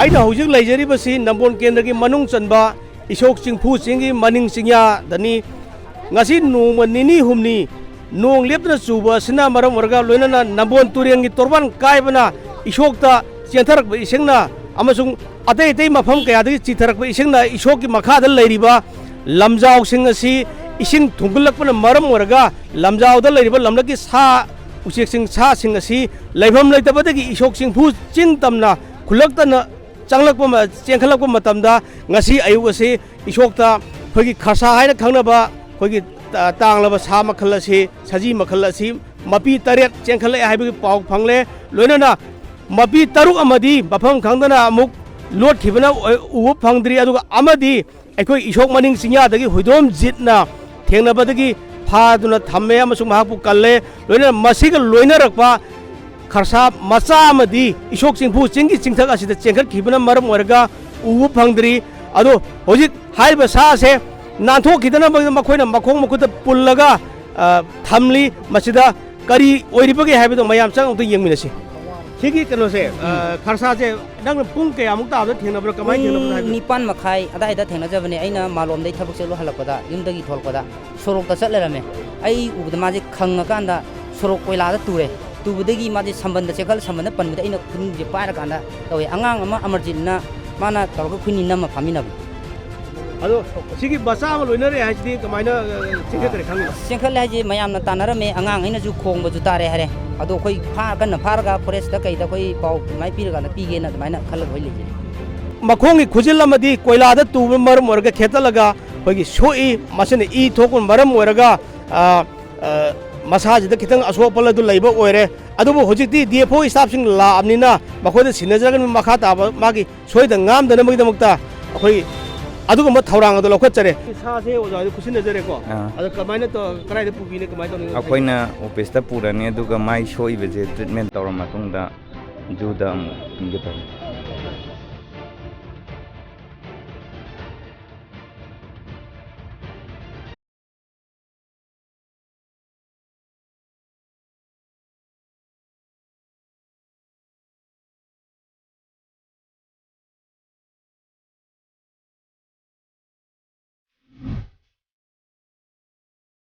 ꯑꯩꯅ ꯍꯧꯖꯤꯛ ꯂꯩꯖꯔꯤꯕꯁꯤ ꯅꯝꯕꯣꯜ ꯀꯦꯟꯗ꯭ꯔꯒꯤ ꯃꯅꯨꯡ ꯆꯟꯕ ꯏꯁꯣꯛ ꯆꯤꯡꯐꯨ ꯆꯤꯡꯒꯤ ꯃꯅꯤꯡ ꯆꯤꯡꯌꯥꯗꯅꯤ ngasi noma nini humni nong lepna chuba sina maram warga loinana nambon turengi torban kaibana isokta chentherak ba isengna amasung atei atei mafam kaya dagi chitharak ba isengna isokki makha da leiriba lamjau sing asi ising thungulakpana maram warga lamjau da leiriba lamlaki sa usek sing sa sing asi leibam leitaba dagi isok singphu ching tamna khulaktana changlakpa ma chengkhalakpa matamda ngasi ayuk asi isokta khogi khasa haina khangnaba खोगी तांगलब सा मखल से सजी मखल से मपी तरेट चेंखल है पाव फंगले लोनना मपी तरुक अमदी मफम खंगदना अमुक लोट खिबना उब फंगद्री अदुगा अमदी अखोई इशोक मनिंग सिंयादगी हुदोम जितना थेंगनबदगी फादुना थम्मे अमसुंग महापु कल्ले लोनना मसिग लोइनरकपा खरसा मचा अमदी इशोक सिंफु चिंगी चिंथक असिदा चेंखल खिबना मरम वरगा उब फंगद्री अदो होजिक हाइबा सा से नाथो कितना मखोइना मखोंग मखुद पुल्लगा थमली मसिदा करी ओइरिबगे हाइबदो मयाम चांग तो यंगमिनसि सिगी कनो से खरसा से नंग पुंग के अमुक ताब थेंनब्र कमाय थेंनब्र हाइब निपान मखाई अदाइदा थेंनजबने अइना मालोम दै थबक चलो हलकदा युमदगी थोलकदा सोरोकता चललेरमे अइ उबद माजे खंगकांदा सोरोक कोइलादा तुरे तुबदगी माजे संबंध चेखल संबंध पनबदा अइना खुनजे पारकांदा तवे अंगांग अमा अमरजितना माना तवक खुनि नम फामिनब अदो सिगी बसा म लोइनरे हाइसदी कमायना चिंखकरे खंग चिंखल हाइजे मयामना तानरमे अंगांग अइना जु खोंग बजु तारे हरे अदो खोई फा कन फारगा फॉरेस्ट दा कइदा खोई पाउ माइ पिरगा पिगेना दमाइना खलक होइले मखोंगी खुजिल अमदी कोइलादा तुब मरम वरगा खेतलगा खोगी सोई मसने ई थोकुन मरम वरगा मसाजिदा खितंग असोपल दु लैबा ओइरे अदुबो होजिकती डीएफओ स्टाफ सिंग ला अमनिना मखोदा सिनजरगन मखा ताबा मागी सोइदा ngam दना मगी दमक्ता खोई अदुगुम्बा थौरांग अदु लौखतरे सासे ओजादि खुसिनजरेको अदु कमायना तो कराइदे पुबिने कमाय तोनि अखोइना ऑफिसता पुराने अदुगा माइ सोइबजे ट्रीटमेंट तौर मतुंगदा जुदा पिंगे